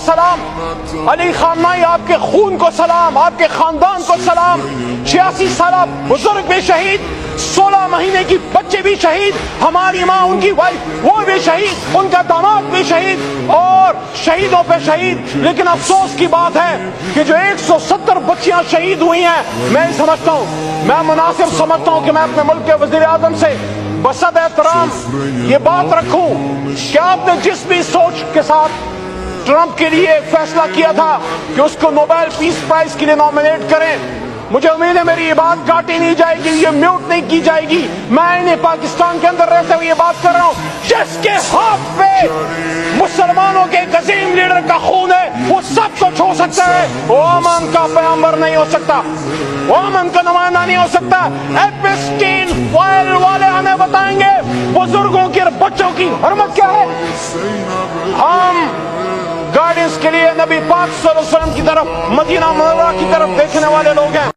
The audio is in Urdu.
سلام, علی خامنائی آپ کے خون کو سلام, آپ کے خاندان کو سلام. 86 سالہ بزرگ بھی شہید, 16 مہینے کی بچے بھی شہید, ہماری ماں ان کی وائف وہ بھی شہید, ان کا داماد بھی شہید, اور شہیدوں پہ شہید. لیکن افسوس کی بات ہے کہ جو 170 بچیاں شہید ہوئی ہیں, میں سمجھتا ہوں, میں مناسب سمجھتا ہوں کہ میں اپنے ملک کے وزیر اعظم سے بسد احترام یہ بات رکھوں کہ آپ نے جس بھی سوچ کے ساتھ ٹرمپ کے لیے فیصلہ کیا تھا کہ اس کو نوبیل پیس پرائز کے لیے نامینیٹ کریں, مجھے امید ہے میری یہ بات کاٹی نہیں جائے گی, یہ میوٹ نہیں کی جائے گی. میں انہیں پاکستان کے اندر رہتے ہوئے یہ بات کر رہا ہوں, جس کے ہاتھ پہ مسلمانوں کے ایک عظیم لیڈر کا خون ہے وہ سب کو چھو سکتا ہے, وہ امن کا پیغمبر نہیں ہو سکتا, وہ امن کا نمائندہ نہیں ہو سکتا. ایپسٹین فائل والے ہمیں بتائیں گے بزرگوں کی اور بچوں کی حرمت کیا ہے. ہم گائیڈنس کے لیے نبی پاک صلی اللہ علیہ وسلم کی طرف, مدینہ منورہ کی طرف دیکھنے والے لوگ ہیں.